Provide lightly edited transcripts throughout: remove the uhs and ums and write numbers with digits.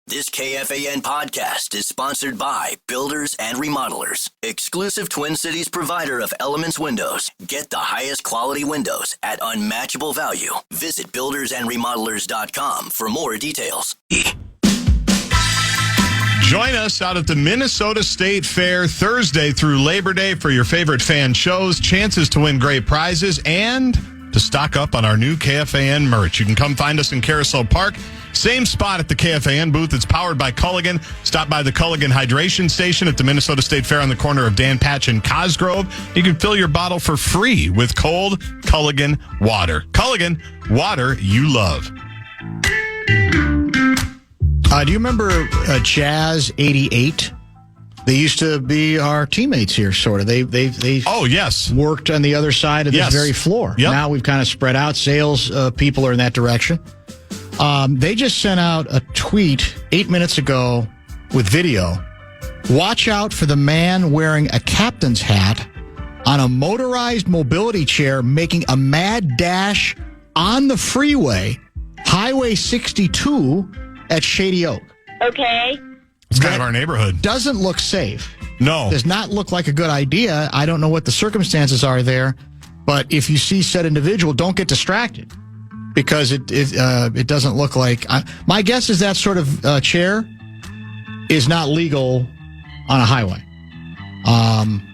This KFAN podcast is sponsored by Builders and Remodelers, exclusive Twin Cities provider of Elements Windows. Get the highest quality windows at unmatchable value. Visit buildersandremodelers.com for more details. Join us out at the Minnesota State Fair Thursday through Labor Day for your favorite fan shows, chances to win great prizes, and to stock up on our new KFAN merch. You can come find us in Carousel Park. Same spot at the KFAN booth. It's powered by Culligan. Stop by the Culligan Hydration Station at the Minnesota State Fair on the corner of Dan Patch and Cosgrove. You can fill your bottle for free with cold Culligan water. Culligan, water you love. Do you remember Jazz 88? They used to be our teammates here, sort of. They oh, yes, worked on the other side of this very floor. Yep. Now we've kind of spread out. Sales people are in that direction. They just sent out a tweet 8 minutes ago with video. Watch out for the man wearing a captain's hat on a motorized mobility chair making a mad dash on the freeway, Highway 62 at Shady Oak. Okay. It's kind of our neighborhood. Doesn't look safe. No. Does not look like a good idea. I don't know what the circumstances are there, but if you see said individual, don't get distracted because it doesn't look like. My guess is that sort of chair is not legal on a highway.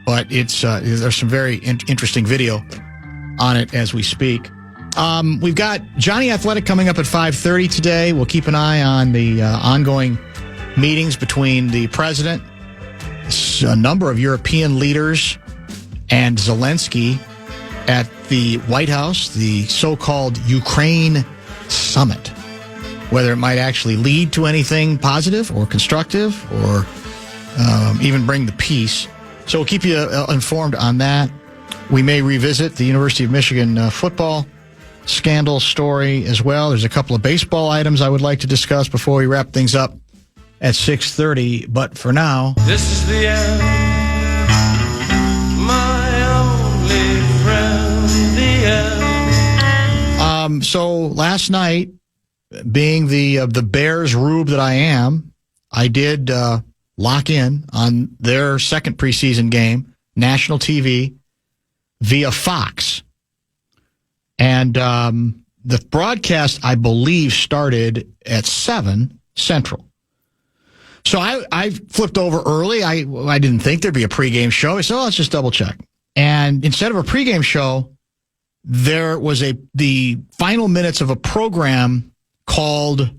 But it's there's some very interesting video on it as we speak. We've got Johnny Athletic coming up at 5:30 today. We'll keep an eye on the ongoing meetings between the president, a number of European leaders, and Zelensky at the White House, the so-called Ukraine summit. Whether it might actually lead to anything positive or constructive or even bring the peace. So we'll keep you informed on that. We may revisit the University of Michigan football scandal story as well. There's a couple of baseball items I would like to discuss before we wrap things up at 6:30. But for now, this is the end, my only friend, the end. So last night, being the Bears rube that I am, I did lock in on their second preseason game, national TV, via Fox. And the broadcast, I believe, started at 7 Central. So I flipped over early. I didn't think there'd be a pregame show. I said, let's just double check. And instead of a pregame show, there was the final minutes of a program called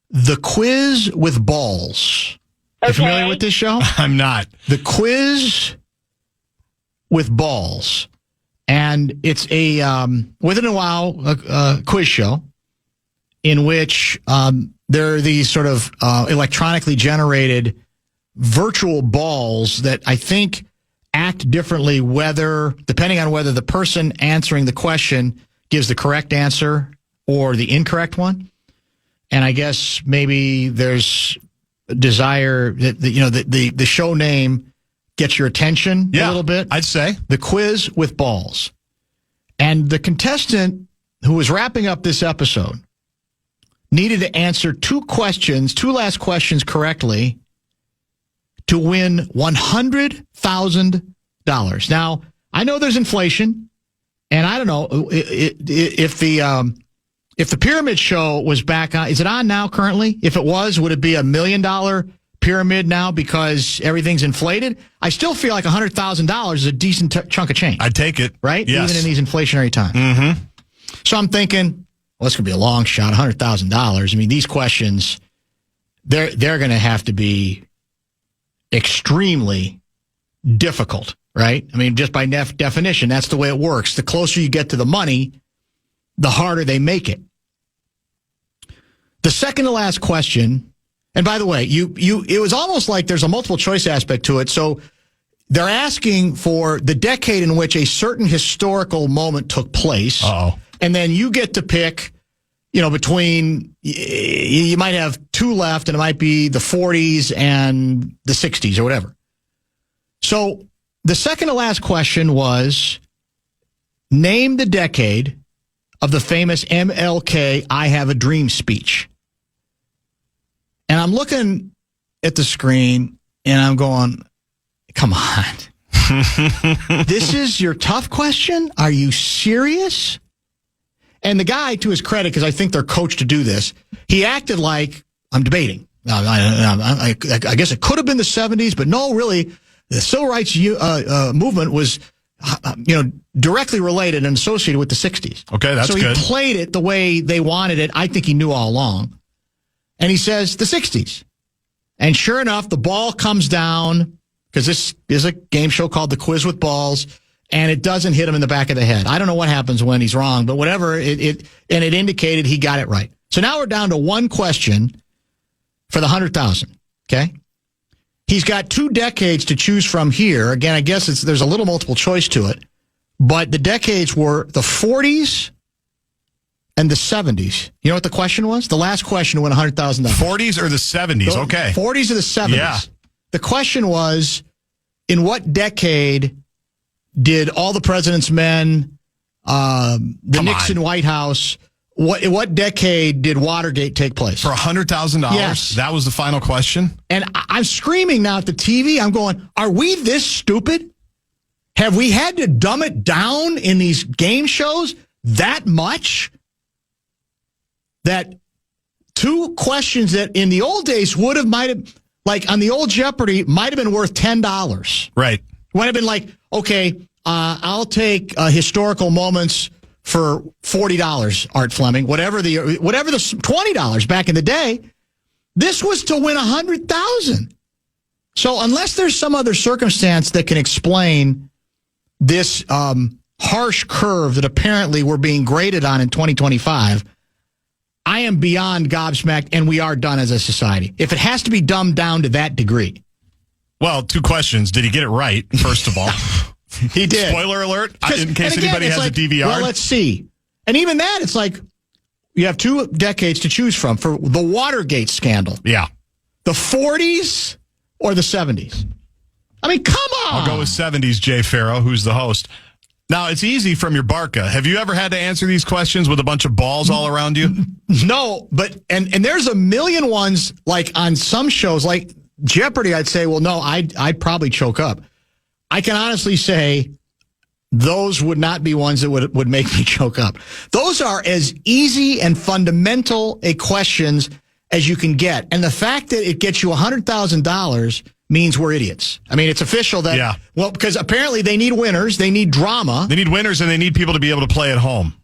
The Quiz with Balls. Okay. You familiar with this show? I'm not. The Quiz with Balls. And it's a within a while a quiz show in which there are these sort of electronically generated virtual balls that I think act differently depending on whether the person answering the question gives the correct answer or the incorrect one. And I guess maybe there's a desire that the show name gets your attention a little bit. I'd say. The Quiz with Balls. And the contestant who was wrapping up this episode needed to answer two last questions correctly to win $100,000. Now, I know there's inflation, and I don't know if the pyramid show was back on. Is it on now currently? If it was, would it be $1 million pyramid now because everything's inflated? I still feel like $100,000 is a decent chunk of change. I'd take it. Right? Yes. Even in these inflationary times. Mm-hmm. So I'm thinking, well, it's going to be a long shot, $100,000. I mean, these questions, they're going to have to be extremely difficult, right? I mean, just by definition, that's the way it works. The closer you get to the money, the harder they make it. The second to last question, and by the way, it was almost like there's a multiple choice aspect to it. So they're asking for the decade in which a certain historical moment took place. Uh-oh. And then you get to pick, between, you might have two left, and it might be the 40s and the 60s or whatever. So the second to last question was, name the decade of the famous MLK I Have a Dream speech. And I'm looking at the screen, and I'm going, come on. This is your tough question? Are you serious? And the guy, to his credit, because I think they're coached to do this, he acted like, I'm debating. I guess it could have been the 70s, but no, really, the civil rights movement was, directly related and associated with the 60s. Okay, that's good. So he played it the way they wanted it. I think he knew all along. And he says the 60s. And sure enough, the ball comes down, because this is a game show called The Quiz with Balls, and it doesn't hit him in the back of the head. I don't know what happens when he's wrong, but whatever, it indicated he got it right. So now we're down to one question for the 100,000, okay? He's got 2 decades to choose from here. Again, I guess there's a little multiple choice to it, but the decades were the 40s and the 70s. You know what the question was? The last question to win $100,000. 40s or the 70s? Okay. 40s or the 70s. Yeah. The question was, in what decade did All the President's Men, the Nixon White House, what decade did Watergate take place? For $100,000? Yes. That was the final question? And I'm screaming now at the TV. I'm going, are we this stupid? Have we had to dumb it down in these game shows that much? That 2 questions that in the old days might have, like on the old Jeopardy, might have been worth $10. Right. Would have been like, okay, I'll take historical moments for $40, Art Fleming, whatever the $20 back in the day. This was to win $100,000. So unless there's some other circumstance that can explain this harsh curve that apparently we're being graded on in 2025, I am beyond gobsmacked, and we are done as a society. If it has to be dumbed down to that degree. Well, 2 questions. Did he get it right, first of all? He did. Spoiler alert, in case anybody has a DVR. Well, let's see. And even that, it's like you have 2 decades to choose from for the Watergate scandal. Yeah. The 40s or the 70s? I mean, come on. I'll go with 70s, Jay Farrow, who's the host. Now, it's easy from your Barca. Have you ever had to answer these questions with a bunch of balls all around you? No, but and there's a million ones, like on some shows, like Jeopardy, I'd say, well, no, I'd probably choke up. I can honestly say those would not be ones that would make me choke up. Those are as easy and fundamental a questions as you can get. And the fact that it gets you $100,000 means we're idiots. I mean, it's official that, well, because apparently they need winners, they need drama. They need winners, and they need people to be able to play at home.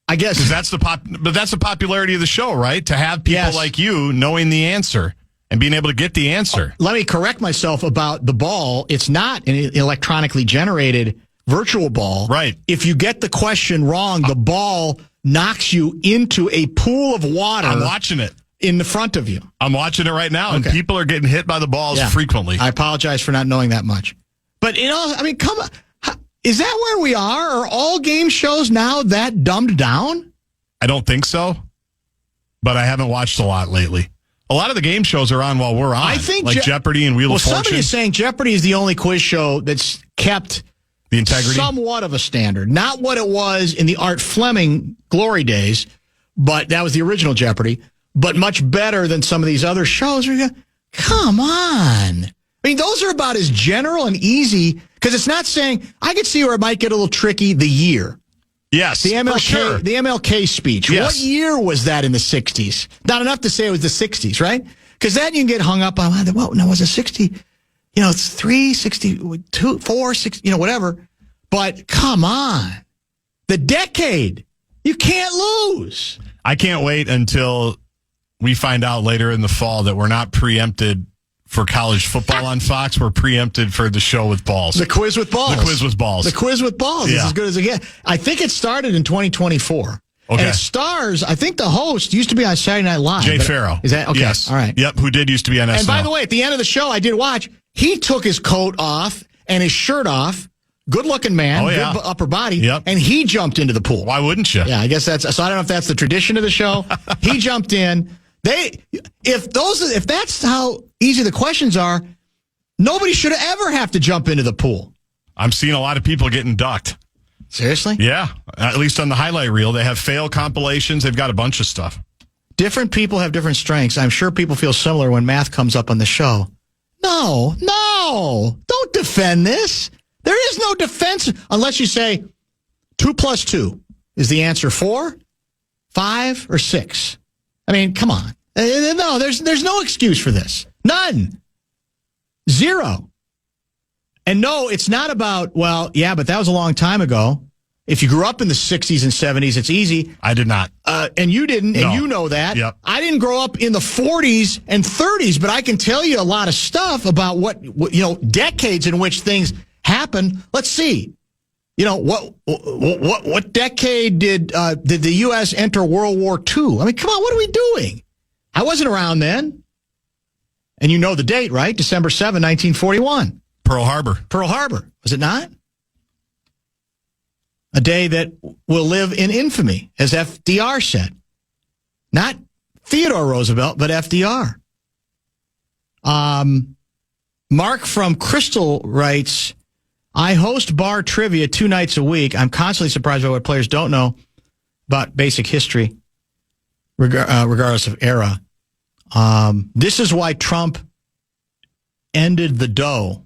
I guess. That's the popularity of the show, right? To have people like you knowing the answer and being able to get the answer. Let me correct myself about the ball. It's not an electronically generated virtual ball. Right. If you get the question wrong, the ball knocks you into a pool of water. I'm watching it. In the front of you. I'm watching it right now, and people are getting hit by the balls frequently. I apologize for not knowing that much. But, I mean, come on. Is that where we are? Are all game shows now that dumbed down? I don't think so, but I haven't watched a lot lately. A lot of the game shows are on while we're on, I think like Jeopardy and Wheel of Fortune. Well, somebody is saying Jeopardy is the only quiz show that's kept the integrity, somewhat of a standard. Not what it was in the Art Fleming glory days, but that was the original Jeopardy. But much better than some of these other shows. Come on. I mean, those are about as general and easy, because it's not saying, I could see where it might get a little tricky, the year. Yes, the MLK, for sure. The MLK speech. Yes. What year was that in the 60s? Not enough to say it was the 60s, right? Because then you can get hung up on, well, no, was it 60? It's 3, 62, 4, 6, whatever. But come on. The decade. You can't lose. I can't wait until we find out later in the fall that we're not preempted for college football on Fox. We're preempted for the show with balls. The Quiz with Balls. The Quiz with Balls. The Quiz with Balls is as good as it gets. I think it started in 2024. Okay. And it stars, I think the host used to be on Saturday Night Live. Jay Farrow. Is that? Okay. Yes. All right. Yep, who did used to be on SNL. And by the way, at the end of the show, I did watch, he took his coat off and his shirt off. Good-looking man, good upper body, and he jumped into the pool. Why wouldn't you? Yeah, I guess that's, so I don't know if that's the tradition of the show. He jumped in. If that's how easy the questions are, nobody should ever have to jump into the pool. I'm seeing a lot of people getting ducked. Seriously? Yeah, at least on the highlight reel. They have fail compilations. They've got a bunch of stuff. Different people have different strengths. I'm sure people feel similar when math comes up on the show. No. Don't defend this. There is no defense unless you say 2 plus 2 is the answer 4, 5, or 6. I mean, come on. No, there's no excuse for this. None. 0. And no, it's not about, well, yeah, but that was a long time ago. If you grew up in the 60s and 70s, it's easy. I did not. And you didn't, and you know that. Yep. I didn't grow up in the 40s and 30s, but I can tell you a lot of stuff about what decades in which things happened. Let's see. What decade did the U.S. enter World War II? I mean, come on, what are we doing? I wasn't around then. And you know the date, right? December 7, 1941. Pearl Harbor. Pearl Harbor. Was it not? A day that will live in infamy, as FDR said. Not Theodore Roosevelt, but FDR. Mark from Crystal writes, I host bar trivia 2 nights a week. I'm constantly surprised by what players don't know about basic history, regardless of era. This is why Trump ended the DOE.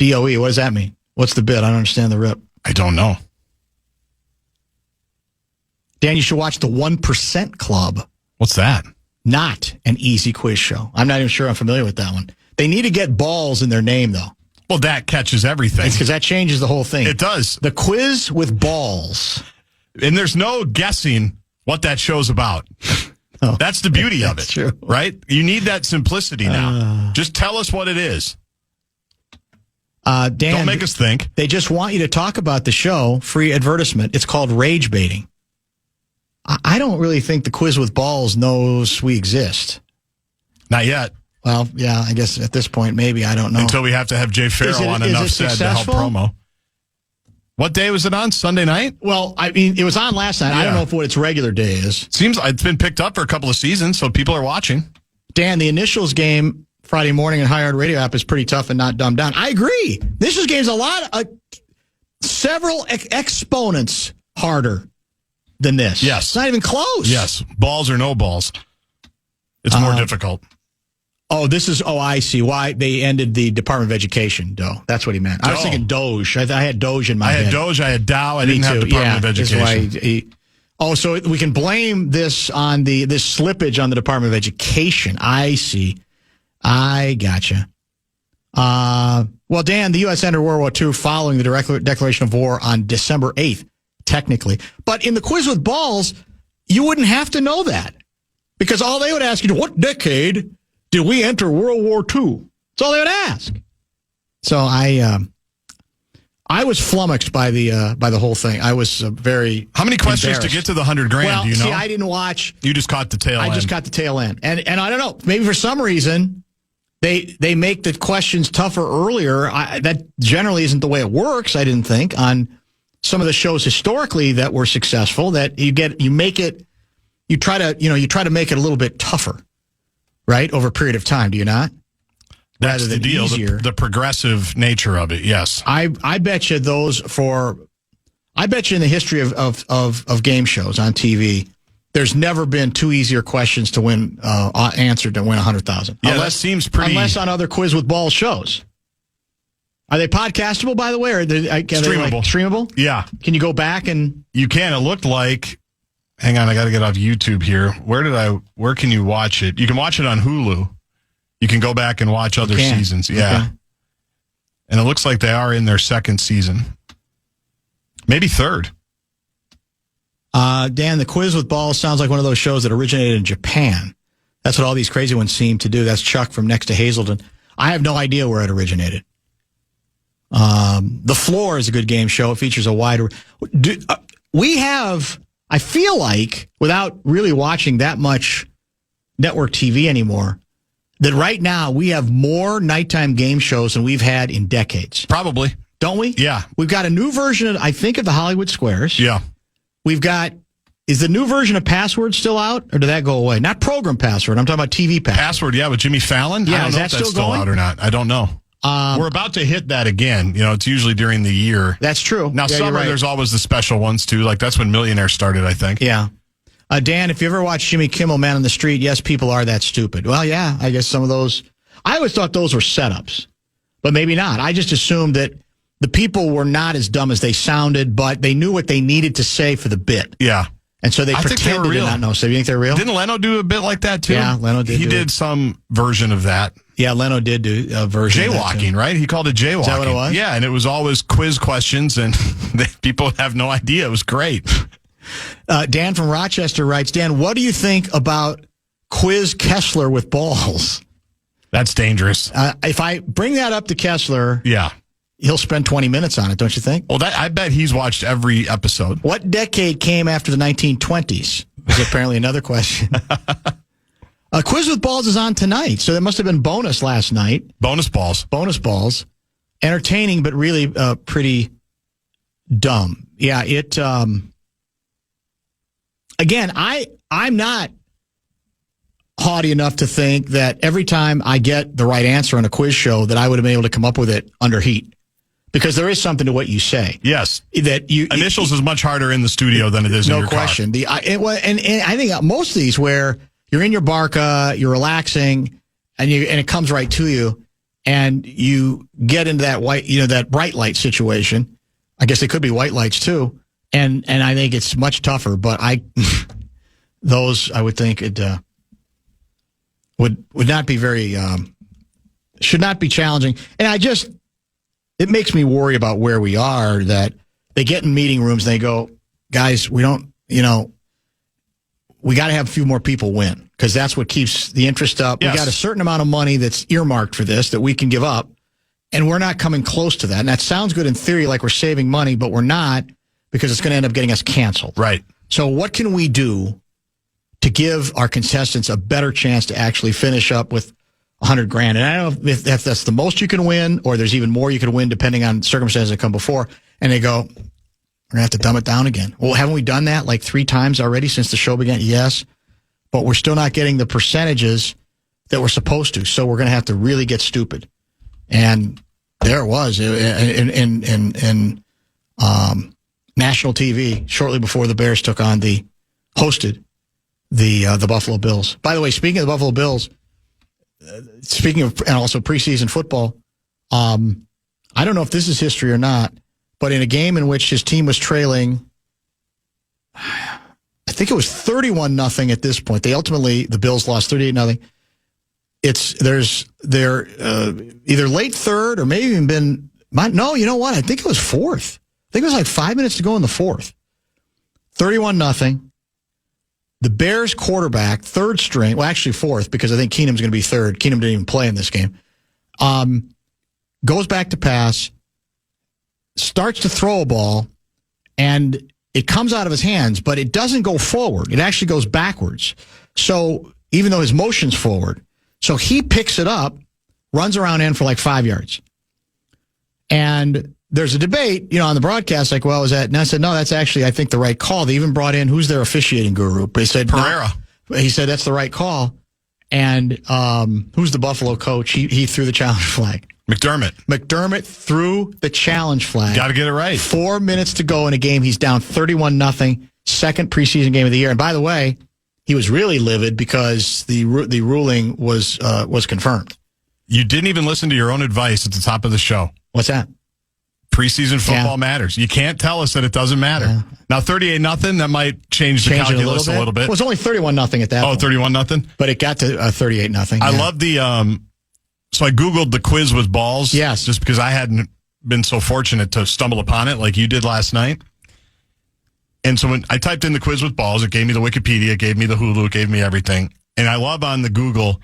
DOE, what does that mean? What's the bit? I don't understand the rip. I don't know. Dan, you should watch the 1% Club. What's that? Not an easy quiz show. I'm not even sure I'm familiar with that one. They need to get balls in their name, though. Well, that catches everything. It's because that changes the whole thing. It does. The quiz with balls. And there's no guessing what that show's about. Oh, that's the beauty of it. True. Right? You need that simplicity now. Just tell us what it is. Dan, don't make us think. They just want you to talk about the show, free advertisement. It's called rage baiting. I don't really think the quiz with balls knows we exist. Not yet. Well, yeah, I guess at this point, maybe. I don't know. Until we have to have Jay Farrell on Enough Said to help promo. What day was it on? Sunday night? Well, I mean, it was on last night. Yeah. I don't know what its regular day is. Seems like it's been picked up for a couple of seasons, so people are watching. Dan, the Initials game Friday morning in High Yard Radio app is pretty tough and not dumbed down. I agree. Initials game's several exponents harder than this. Yes. It's not even close. Yes. Balls or no balls. It's more difficult. I see why they ended the Department of Education, That's what he meant. I was thinking Doge. I had Doge in my head. I had Doge, I had Dow, I didn't have Department of Education. So we can blame this on this slippage on the Department of Education. I see. I gotcha. Well, Dan, the U.S. entered World War II following the declaration of war on December 8th, technically. But in the quiz with balls, you wouldn't have to know that. Because all they would ask you, what decade did we enter World War II? That's all they would ask. So I was flummoxed by the whole thing. I was very How many questions to get to the $100,000? Well, do you know? See, I didn't watch. You just caught the tail end. I just caught the tail end, and I don't know. Maybe for some reason they make the questions tougher earlier. That generally isn't the way it works. I didn't think on some of the shows historically that were successful that you try to make it a little bit tougher. Right? Over a period of time, do you not? That's the deal, the progressive nature of it, yes. I bet you in the history of game shows on TV, there's never been 2 easier questions to win, answered to win $100,000. Yeah, that seems pretty... Unless on other quiz with ball shows. Are they podcastable, by the way? Or are they streamable. Streamable? Yeah. Can you go back and... You can. It looked like... Hang on, I got to get off YouTube here. Where can you watch it? You can watch it on Hulu. You can go back and watch other seasons. Yeah. Okay. And it looks like they are in their 2nd season. Maybe 3rd. Dan, the quiz with balls sounds like one of those shows that originated in Japan. That's what all these crazy ones seem to do. That's Chuck from next to Hazelton. I have no idea where it originated. The Floor is a good game show. It features a wide... We have... I feel like, without really watching that much network TV anymore, that right now we have more nighttime game shows than we've had in decades. Probably. Don't we? Yeah. We've got a new version, of the Hollywood Squares. Yeah. We've got, is the new version of Password still out, or did that go away? Not Program Password. I'm talking about TV Password. Password, yeah, with Jimmy Fallon? Yeah, I don't know if that's still out or not. I don't know. We're about to hit that again. It's usually during the year. That's true. Now, summer, right. There's always the special ones, too. Like, that's when Millionaire started, I think. Yeah. Dan, if you ever watch Jimmy Kimmel, Man on the Street, yes, people are that stupid. Well, yeah, I guess some of those. I always thought those were setups, but maybe not. I just assumed that the people were not as dumb as they sounded, but they knew what they needed to say for the bit. Yeah. And so they pretended to not know. So you think they're real? Didn't Leno do a bit like that, too? Yeah, Leno did. He did some version of that. Yeah, Leno did do a version jaywalking, right? He called it jaywalking. Is that what it was? Yeah, and it was always quiz questions, and people would have no idea. It was great. Dan from Rochester writes, Dan, what do you think about Quiz Kessler with balls? That's dangerous. If I bring that up to Kessler, yeah, he'll spend 20 minutes on it, don't you think? Well, I bet he's watched every episode. What decade came after the 1920s? Is apparently another question. Quiz with Balls is on tonight, so there must have been bonus last night. Bonus balls. Bonus balls. Entertaining, but really pretty dumb. Yeah, it... Again, I'm not haughty enough to think that every time I get the right answer on a quiz show that I would have been able to come up with it under heat. Because there is something to what you say. Yes. That Initials is much harder in the studio than it is in your car. No question. And I think most of these where you're in your Barca, you're relaxing, and it comes right to you, and you get into that that bright light situation. I guess it could be white lights too. And I think it's much tougher, but those I would think it would not be very should not be challenging. And it makes me worry about where we are, that they get in meeting rooms and they go, guys, we don't, we got to have a few more people win because that's what keeps the interest up. Yes. We got a certain amount of money that's earmarked for this that we can give up, and we're not coming close to that. And that sounds good in theory, like we're saving money, but we're not, because it's going to end up getting us canceled. Right. So what can we do to give our contestants a better chance to actually finish up with $100,000? And I don't know if that's the most you can win, or there's even more you can win depending on circumstances that come before. And they go, we're going to have to dumb it down again. Well, haven't we done that like 3 times already since the show began? Yes. But we're still not getting the percentages that we're supposed to. So we're going to have to really get stupid. And there it was in national TV shortly before the Bears hosted the Buffalo Bills. By the way, speaking of the Buffalo Bills, speaking of, and also preseason football, I don't know if this is history or not, but in a game in which his team was trailing, I think it was 31-0 at this point. The Bills lost 38-0. They're either late third or maybe even been, no, you know what? I think it was fourth. I think it was like 5 minutes to go in the fourth. 31-0. The Bears quarterback, third string, well, actually fourth, because I think Keenum's going to be third. Keenum didn't even play in this game. Goes back to pass, starts to throw a ball, and it comes out of his hands, but it doesn't go forward. It actually goes backwards. So even though his motion's forward, so he picks it up, runs around in for like 5 yards. And there's a debate, on the broadcast, like, well, is that? And I said, no, that's actually, I think, the right call. They even brought in, who's their officiating guru? But he said, Pereira. No. He said, that's the right call. And who's the Buffalo coach? He threw the challenge flag. McDermott threw the challenge flag. Got to get it right. 4 minutes to go in a game. He's down 31-0, second preseason game of the year. And by the way, he was really livid because the ruling was confirmed. You didn't even listen to your own advice at the top of the show. What's that? Preseason football matters. You can't tell us that it doesn't matter. Yeah. Now, 38-0, that might change the calculus a little bit. It was only 31-0 at that point. 31-0? But it got to 38-0. I love the, so I Googled the quiz with balls. Yes. Just because I hadn't been so fortunate to stumble upon it like you did last night. And so when I typed in the quiz with balls, it gave me the Wikipedia, it gave me the Hulu, it gave me everything. And I love on the Google,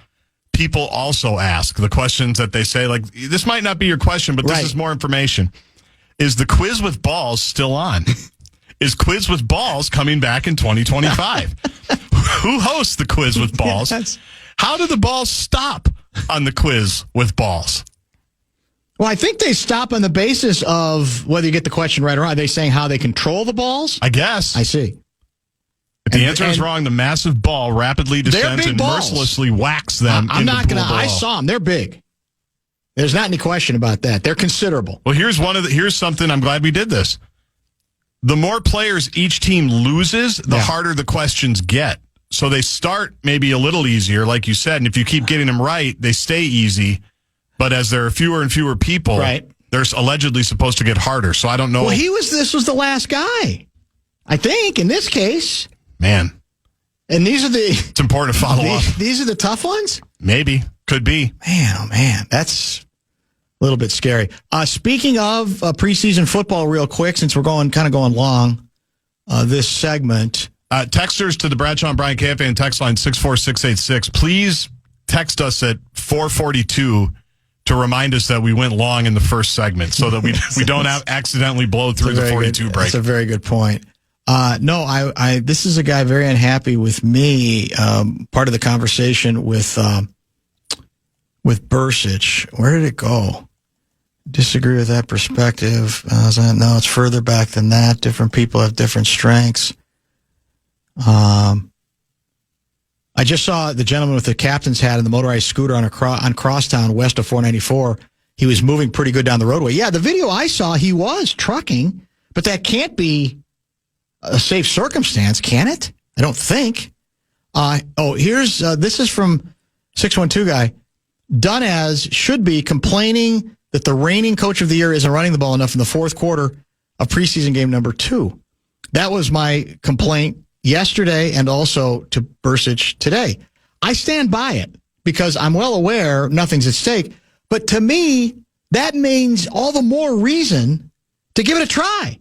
people also ask the questions that they say, like, this might not be your question, but this is more information. Is the quiz with balls still on? Is Quiz with Balls coming back in 2025? Who hosts the Quiz with Balls? Yes. How do the balls stop on the Quiz with Balls? Well, I think they stop on the basis of whether you get the question right or wrong. Are they saying how they control the balls? I guess. I see. If the answer is wrong, the massive ball rapidly descends and balls. mercilessly whacks them. I'm not going to. I saw them. They're big. There's not any question about that. They're considerable. Well, here's something. I'm glad we did this. the more players each team loses, the harder the questions get. So they start maybe a little easier, like you said, and if you keep getting them right, they stay easy. But as there are fewer and fewer people, they're allegedly supposed to get harder. So I don't know. Well, this was the last guy, I think, in this case. Man. And these are it's important to follow up. These are the tough ones? Maybe. Could be. Man, oh man. That's a little bit scary. Speaking of preseason football real quick, since we're going long, this segment. Texters to the Bradshaw and Brian KFAN text line 64686. Please text us at 442 to remind us that we went long in the first segment so that we don't accidentally blow through the 42 break. That's a very good point. This is a guy very unhappy with me. Part of the conversation with Bursich. Where did it go? Disagree with that perspective. No, it's further back than that. Different people have different strengths. I just saw the gentleman with the captain's hat and the motorized scooter on Crosstown west of 494. He was moving pretty good down the roadway. Yeah, the video I saw, he was trucking, but that can't be a safe circumstance, can it? I don't think. Here's this is from 612 guy. Dunaz should be complaining that the reigning coach of the year isn't running the ball enough in the fourth quarter of preseason game number 2. That was my complaint yesterday and also to Bursich today. I stand by it because I'm well aware nothing's at stake. But to me, that means all the more reason to give it a try.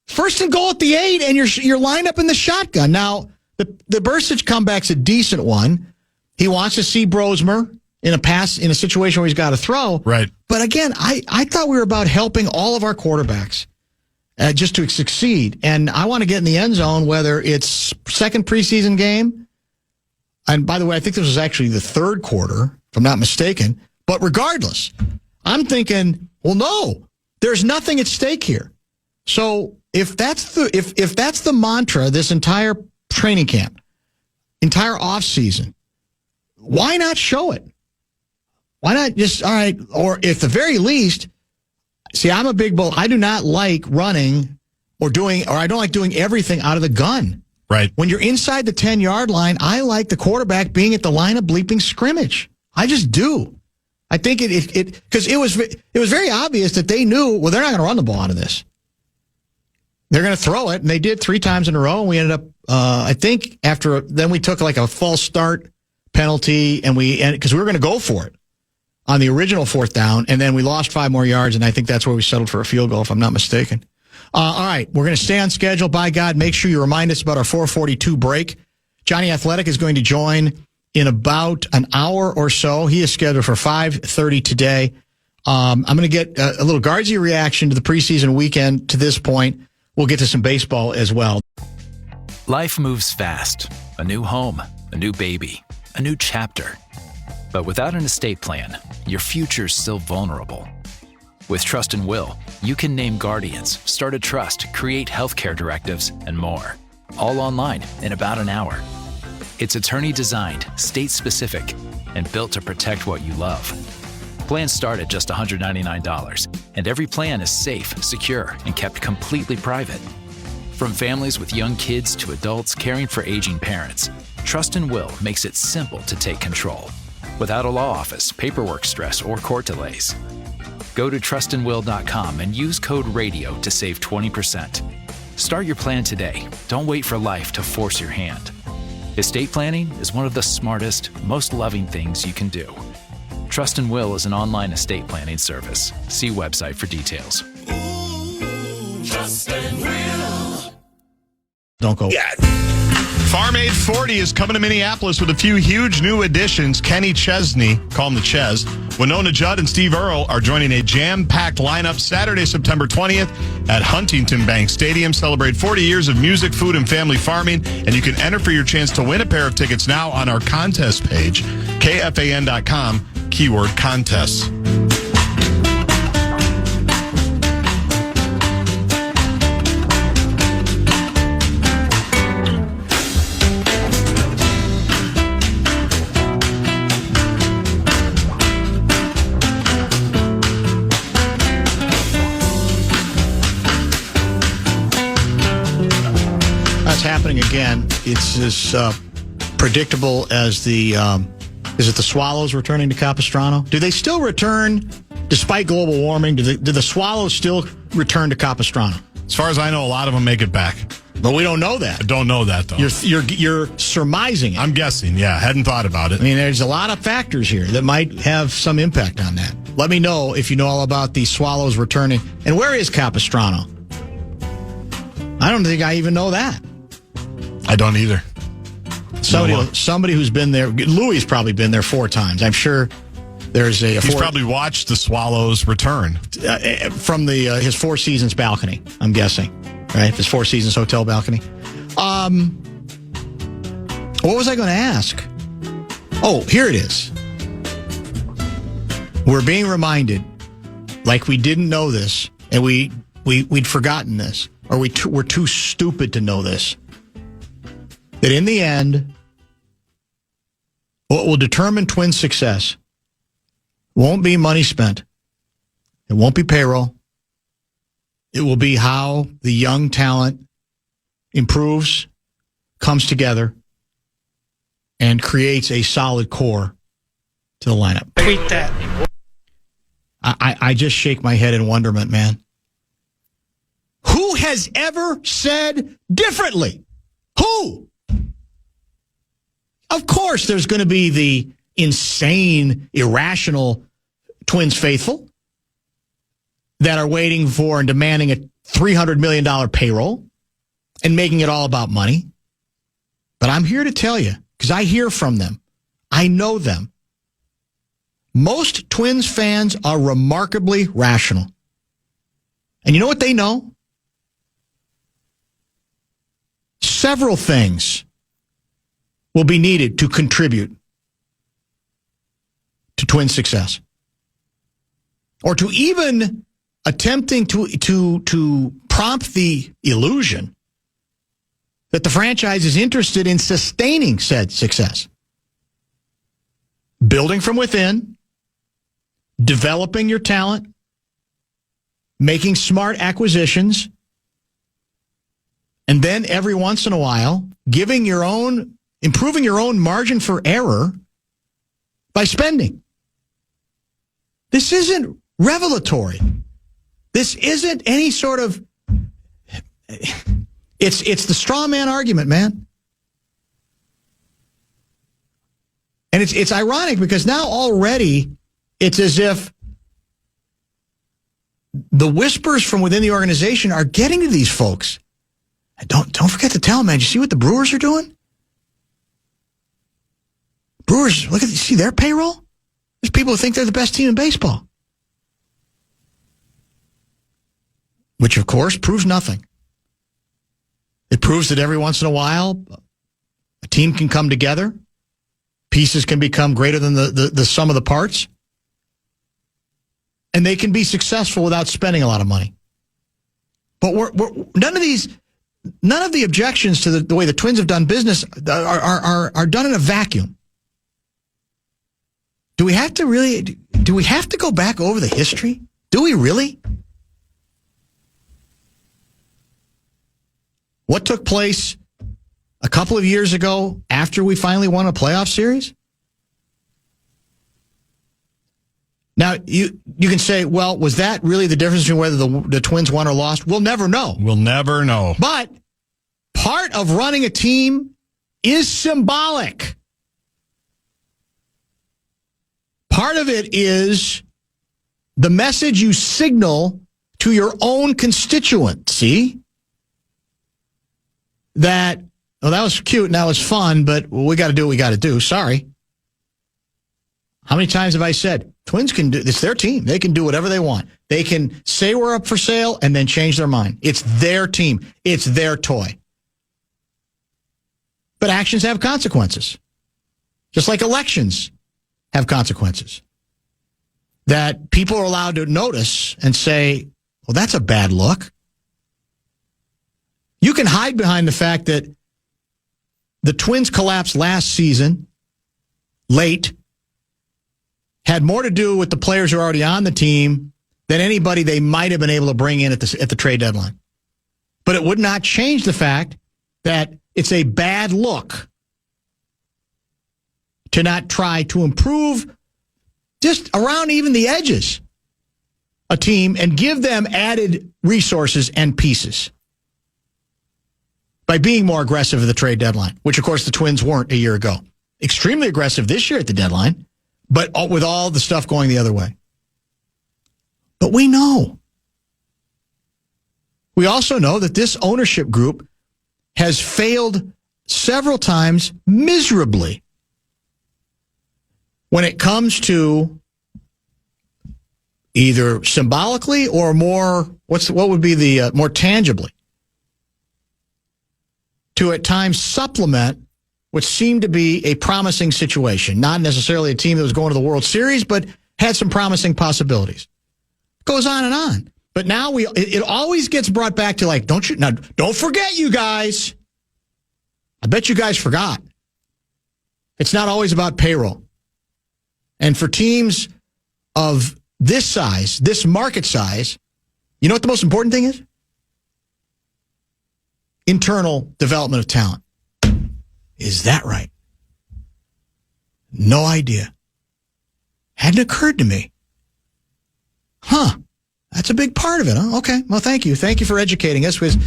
First and goal at the 8, and you're lined up in the shotgun. Now, the Bursich comeback's a decent one. He wants to see Brosmer in a situation where he's got to throw. Right. But again, I thought we were about helping all of our quarterbacks. Just to succeed. And I want to get in the end zone, whether it's second preseason game. And by the way, I think this was actually the third quarter, if I'm not mistaken. But regardless, I'm thinking, well, no, there's nothing at stake here. So if that's the mantra, this entire training camp, entire off season, why not show it? Why not just, all right, or at the very least, see, I'm a big bull. I do not like running or I don't like doing everything out of the gun. Right. When you're inside the 10-yard line, I like the quarterback being at the line of bleeping scrimmage. I just do. I think because it was very obvious that they knew, well, they're not going to run the ball out of this. They're going to throw it, and they did 3 times in a row, and we ended up, I think, then we took like a false start penalty, because we were going to go for it on the original 4th down, and then we lost 5 more yards, and I think that's where we settled for a field goal, if I'm not mistaken. All right, we're going to stay on schedule. By God, make sure you remind us about our 442 break. Johnny Athletic is going to join in about an hour or so. He is scheduled for 5:30 today. I'm going to get a little Guardsy reaction to the preseason weekend to this point. We'll get to some baseball as well. Life moves fast. A new home, a new baby, a new chapter. But without an estate plan, your future's still vulnerable. With Trust and Will, you can name guardians, start a trust, create healthcare directives, and more. All online in about an hour. It's attorney-designed, state-specific, and built to protect what you love. Plans start at just $199, and every plan is safe, secure, and kept completely private. From families with young kids to adults caring for aging parents, Trust and Will makes it simple to take control, without a law office, paperwork stress, or court delays. Go to trustandwill.com and use code RADIO to save 20%. Start your plan today. Don't wait for life to force your hand. Estate planning is one of the smartest, most loving things you can do. Trust and Will is an online estate planning service. See website for details. Trust and Will. Don't go. Yeah. Farm Aid 40 is coming to Minneapolis with a few huge new additions. Kenny Chesney, call him the Ches, Winona Judd, and Steve Earle are joining a jam-packed lineup Saturday, September 20th at Huntington Bank Stadium. Celebrate 40 years of music, food, and family farming, and you can enter for your chance to win a pair of tickets now on our contest page, KFAN.com, keyword contests. again, it's as predictable as the, is it the Swallows returning to Capistrano? Do they still return despite global warming? Do the Swallows still return to Capistrano? As far as I know, a lot of them make it back. But we don't know that. I don't know that, though. You're surmising it. I'm guessing, yeah. Hadn't thought about it. I mean, there's a lot of factors here that might have some impact on that. Let me know if you know all about the Swallows returning. And where is Capistrano? I don't think I even know that. I don't either. Somebody who's been there. Louis probably been there 4 times. I'm sure there's a. He's probably watched the Swallows return from his Four Seasons balcony. I'm guessing, right? His Four Seasons hotel balcony. What was I going to ask? Oh, here it is. We're being reminded, like we didn't know this, and we'd forgotten this, or we're too stupid to know this, that in the end, what will determine Twins' success won't be money spent. It won't be payroll. It will be how the young talent improves, comes together, and creates a solid core to the lineup. Tweet that. I just shake my head in wonderment, man. Who has ever said differently? Who? Of course, there's going to be the insane, irrational Twins faithful that are waiting for and demanding a $300 million payroll and making it all about money. But I'm here to tell you, because I hear from them. I know them. Most Twins fans are remarkably rational. And you know what they know? Several things will be needed to contribute to Twins' success. Or to even attempting to prompt the illusion that the franchise is interested in sustaining said success. Building from within, developing your talent, making smart acquisitions, and then every once in a while, improving your own margin for error by spending. This isn't revelatory. This isn't any sort of... It's the straw man argument, man. And it's ironic because now already it's as if the whispers from within the organization are getting to these folks. Don't forget to tell them, man. You see what the Brewers are doing? Brewers, see their payroll? There's people who think they're the best team in baseball. Which, of course, proves nothing. It proves that every once in a while, a team can come together. Pieces can become greater than the sum of the parts. And they can be successful without spending a lot of money. But none of the objections to the way the Twins have done business are done in a vacuum. Do we have to go back over the history? Do we really? What took place a couple of years ago after we finally won a playoff series? Now, you can say, well, was that really the difference between whether the Twins won or lost? We'll never know. We'll never know. But part of running a team is symbolic. Part of it is the message you signal to your own constituency that, well, that was cute and that was fun, but we got to do what we got to do. Sorry. How many times have I said, Twins can do, it's their team. They can do whatever they want. They can say we're up for sale and then change their mind. It's their team. It's their toy. But actions have consequences. Just like elections have consequences. That people are allowed to notice and say, well, that's a bad look. You can hide behind the fact that the Twins collapse last season, late, had more to do with the players who are already on the team than anybody they might have been able to bring in at the trade deadline. But it would not change the fact that it's a bad look to not try to improve just around even the edges a team and give them added resources and pieces by being more aggressive at the trade deadline, which, of course, the Twins weren't a year ago. Extremely aggressive this year at the deadline, but with all the stuff going the other way. But we know. We also know that this ownership group has failed several times miserably when it comes to either symbolically or more, what would be the more tangibly, to at times supplement what seemed to be a promising situation. Not necessarily a team that was going to the World Series, but had some promising possibilities. Goes on and on. But now it always gets brought back to like, don't forget, you guys. I bet you guys forgot. It's not always about payroll. And for teams of this size, this market size, you know what the most important thing is? Internal development of talent. Is that right? No idea. Hadn't occurred to me. Huh. That's a big part of it, huh? Okay. Well, thank you. Thank you for educating us, because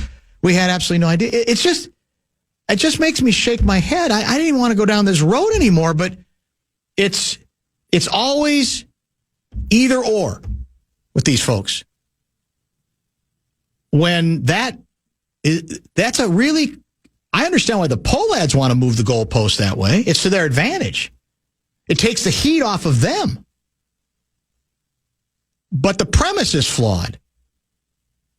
we had absolutely no idea. It just makes me shake my head. I didn't even want to go down this road anymore, but it's always either or with these folks. When that's a really, I understand why the poll ads want to move the goalpost that way. It's to their advantage. It takes the heat off of them. But the premise is flawed,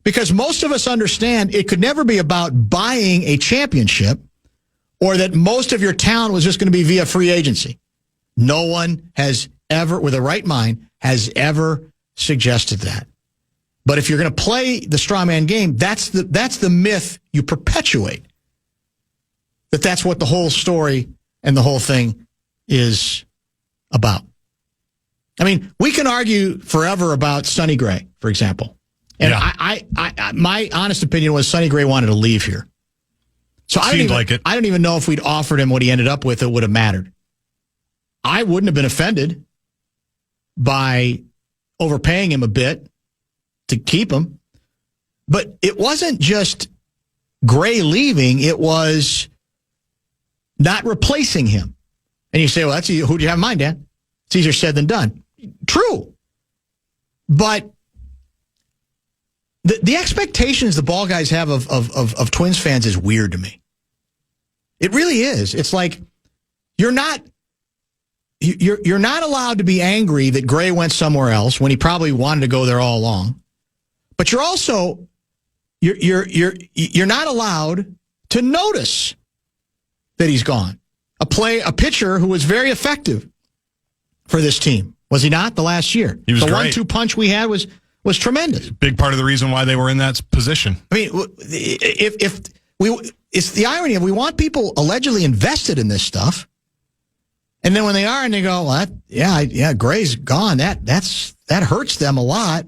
because most of us understand it could never be about buying a championship or that most of your talent was just going to be via free agency. No one has ever, with a right mind, has ever suggested that. But if you're going to play the straw man game, that's the myth you perpetuate. That's what the whole story and the whole thing is about. I mean, we can argue forever about Sonny Gray, for example. And yeah. I my honest opinion was Sonny Gray wanted to leave here. So I don't even know if we'd offered him what he ended up with, it would have mattered. I wouldn't have been offended by overpaying him a bit to keep him. But it wasn't just Gray leaving, it was not replacing him. And you say, well, who do you have in mind, Dan? It's easier said than done. True. But the expectations the ball guys have of Twins fans is weird to me. It really is. It's like you're not allowed to be angry that Gray went somewhere else when he probably wanted to go there all along. But you're also you're not allowed to notice that he's gone. A pitcher who was very effective for this team. Was he not the last year? He was the great. 1-2 punch we had was tremendous. Big part of the reason why they were in that position. I mean, it's the irony of we want people allegedly invested in this stuff, and then when they are and they go, well, Gray's gone. That hurts them a lot,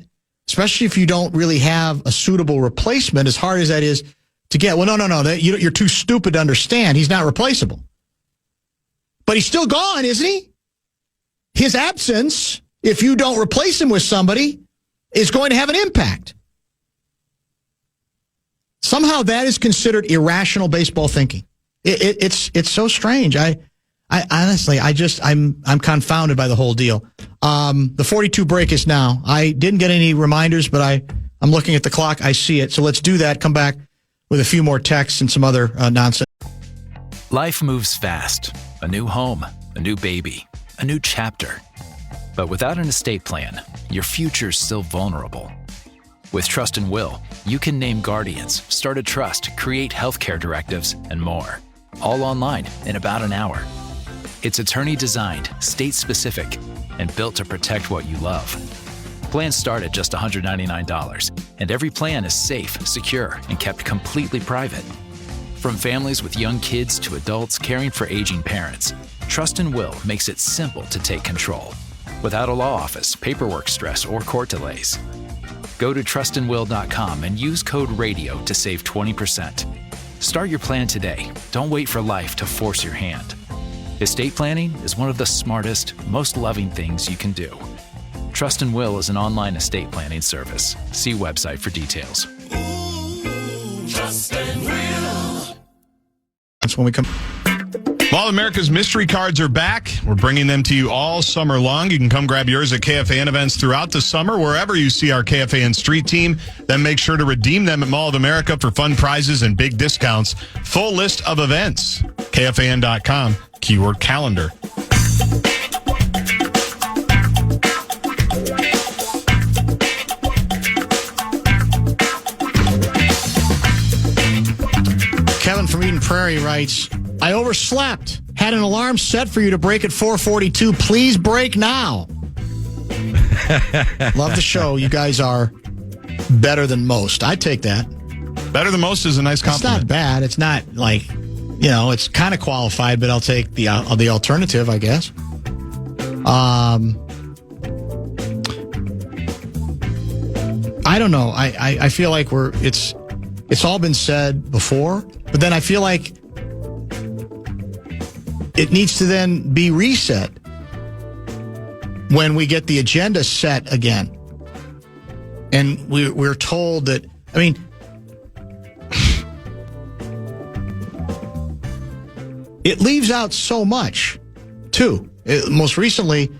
especially if you don't really have a suitable replacement. As hard as that is to get. Well, no, you're too stupid to understand. He's not replaceable, but he's still gone, isn't he? His absence, if you don't replace him with somebody, is going to have an impact. Somehow that is considered irrational baseball thinking. It's so strange. I honestly, I'm confounded by the whole deal. The 42 break is now. I didn't get any reminders, but I'm looking at the clock. I see it. So let's do that. Come back with a few more texts and some other nonsense. Life moves fast. A new home, a new baby, a new chapter. But without an estate plan, your future's still vulnerable. With Trust and Will, you can name guardians, start a trust, create healthcare directives, and more. All online in about an hour. It's attorney-designed, state-specific, and built to protect what you love. Plans start at just $199, and every plan is safe, secure, and kept completely private. From families with young kids to adults caring for aging parents, Trust and Will makes it simple to take control, without a law office, paperwork stress, or court delays. Go to trustandwill.com and use code RADIO to save 20%. Start your plan today. Don't wait for life to force your hand. Estate planning is one of the smartest, most loving things you can do. Trust and Will is an online estate planning service. See website for details. Trust and Will. That's when we come. Well, America's mystery cards are back. We're bringing them to you all summer long. You can come grab yours at KFAN events throughout the summer, wherever you see our KFAN street team. Then make sure to redeem them at Mall of America for fun prizes and big discounts. Full list of events, KFAN.com, keyword calendar. Kevin from Eden Prairie writes, I overslept. Had an alarm set for you to break at 4:42. Please break now. Love the show. You guys are better than most. I take that. Better than most is a nice compliment. It's not bad. It's not like, it's kind of qualified, but I'll take the alternative, I guess. I don't know. I feel like it's all been said before, but then I feel like it needs to then be reset when we get the agenda set again. And we're told that, it leaves out so much, too. Most recently,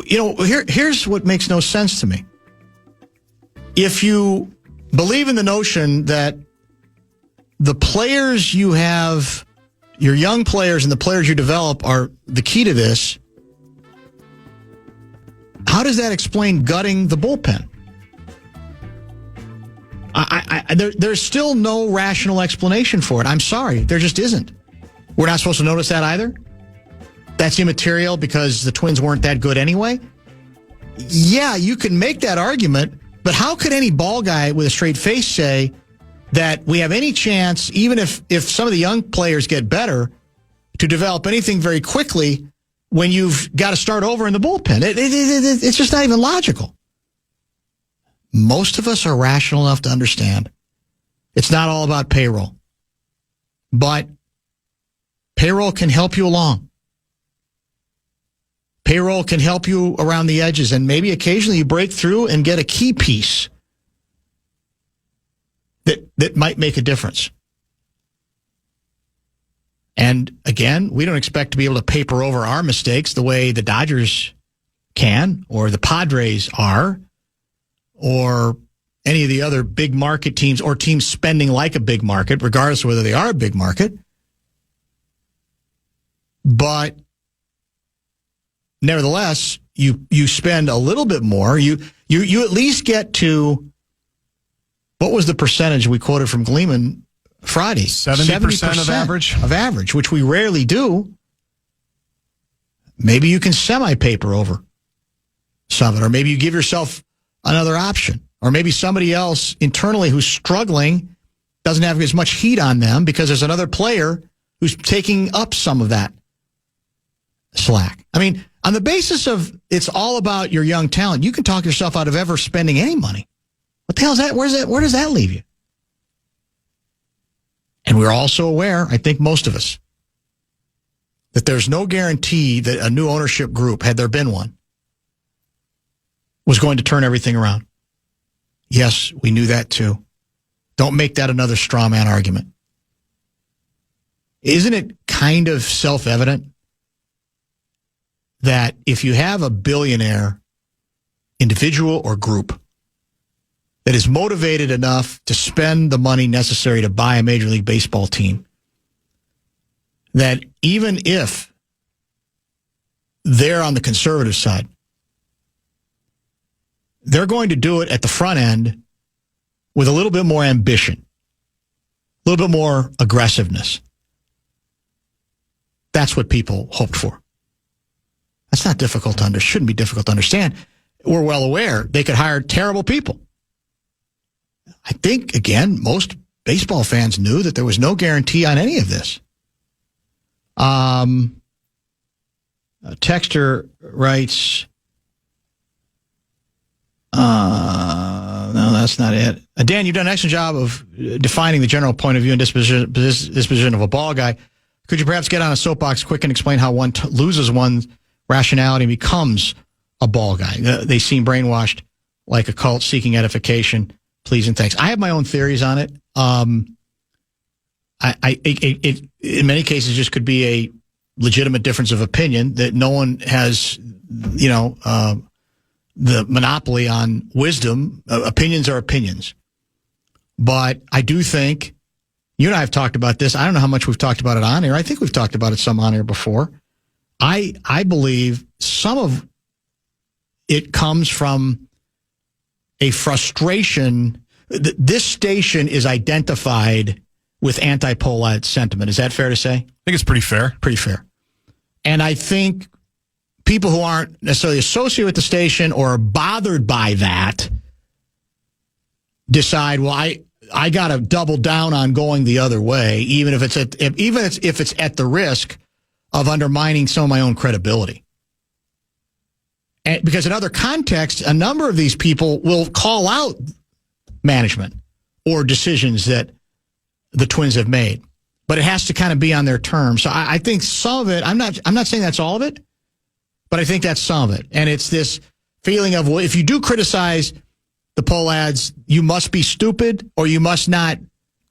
here's what makes no sense to me. If you believe in the notion that the players you have, your young players and the players you develop are the key to this, how does that explain gutting the bullpen? There's still no rational explanation for it. I'm sorry. There just isn't. We're not supposed to notice that either? That's immaterial because the Twins weren't that good anyway? Yeah, you can make that argument, but how could any ball guy with a straight face say that we have any chance, even if some of the young players get better, to develop anything very quickly when you've got to start over in the bullpen? It's just not even logical. Most of us are rational enough to understand it's not all about payroll, but payroll can help you along. Payroll can help you around the edges, and maybe occasionally you break through and get a key piece that might make a difference. And again, we don't expect to be able to paper over our mistakes the way the Dodgers can, or the Padres are, or any of the other big market teams, or teams spending like a big market, regardless of whether they are a big market. But nevertheless, you spend a little bit more. You at least get to, what was the percentage we quoted from Gleeman Friday? 70% of average. Of average, which we rarely do. Maybe you can semi-paper over some of it, or maybe you give yourself another option, or maybe somebody else internally who's struggling doesn't have as much heat on them because there's another player who's taking up some of that slack. On the basis of it's all about your young talent, you can talk yourself out of ever spending any money. What the hell is that? Where does that leave you? And we're also aware, I think most of us, that there's no guarantee that a new ownership group, had there been one, was going to turn everything around. Yes, we knew that too. Don't make that another straw man argument. Isn't it kind of self-evident that if you have a billionaire, individual or group, that is motivated enough to spend the money necessary to buy a Major League Baseball team, that even if they're on the conservative side, they're going to do it at the front end with a little bit more ambition, a little bit more aggressiveness. That's what people hoped for. That's not difficult to understand. Shouldn't be difficult to understand. We're well aware they could hire terrible people. I think, again, most baseball fans knew that there was no guarantee on any of this. A texter writes, No, that's not it. Dan, you've done an excellent job of defining the general point of view and disposition of a ball guy. Could you perhaps get on a soapbox quick and explain how one loses one's rationality and becomes a ball guy? They seem brainwashed like a cult seeking edification. Please and thanks. I have my own theories on it. It in many cases just could be a legitimate difference of opinion that no one has, the monopoly on wisdom. Opinions are opinions. But I do think, you and I have talked about this. I don't know how much we've talked about it on air. I think we've talked about it some on air before. I believe some of it comes from a frustration. This station is identified with anti-Pollad sentiment. Is that fair to say? I think it's pretty fair. Pretty fair. And I think people who aren't necessarily associated with the station or are bothered by that decide, well, I got to double down on going the other way, even if it's at the risk of undermining some of my own credibility. And because in other contexts, a number of these people will call out management or decisions that the Twins have made, but it has to kind of be on their terms. So I think some of it, I'm not saying that's all of it, but I think that's some of it. And it's this feeling of, well, if you do criticize the Pollads, you must be stupid or you must not.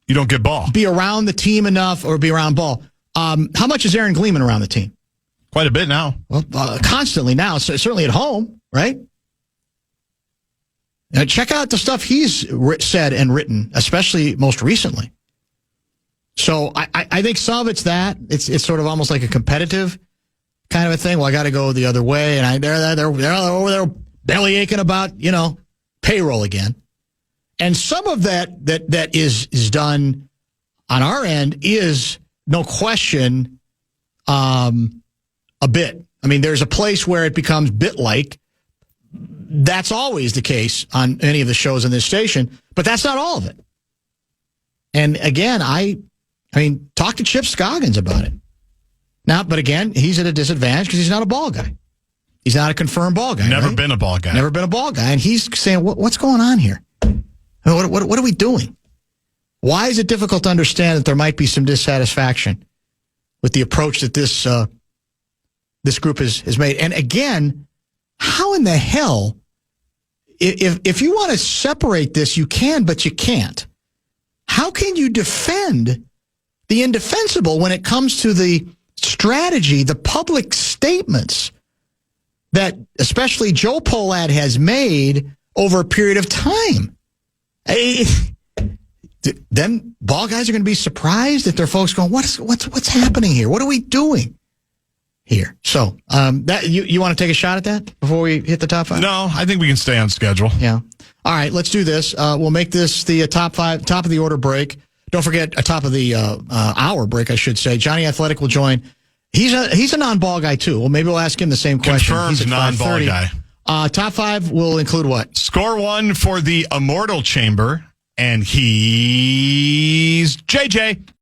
You don't get ball. Be around the team enough or be around ball. How much is Aaron Gleeman around the team? Quite a bit now. Well, constantly now, so certainly at home, right? Now check out the stuff he's said and written, especially most recently. So I think some of it's that. It's sort of almost like a competitive kind of a thing. Well, I got to go the other way, and they're over there belly aching about payroll again. And some of that is done on our end is no question a bit. I mean, there's a place where it becomes bit-like. That's always the case on any of the shows on this station, but that's not all of it. And again, I mean, talk to Chip Scoggins about it. Now, but again, he's at a disadvantage because he's not a ball guy. He's not a confirmed ball guy. Never right? been a ball guy. Never been a ball guy. And he's saying, what's going on here? What are we doing? Why is it difficult to understand that there might be some dissatisfaction with the approach that this group has made? And again, how in the hell, if you want to separate this, you can, but you can't. How can you defend the indefensible when it comes to the strategy, the public statements that especially Joe Pollad has made over a period of time? Then ball guys are going to be surprised if their folks going, what's happening here? What are we doing here? So that you want to take a shot at that before we hit the top five? No, I think we can stay on schedule. Yeah. All right, let's do this. We'll make this the top of the order break. Don't forget, a top of the hour break, I should say. Johnny Athletic will join. He's a non-ball guy, too. Well, maybe we'll ask him the same question. Confirmed non-ball guy. Top five will include what? Score one for the Immortal Chamber, and he's JJ.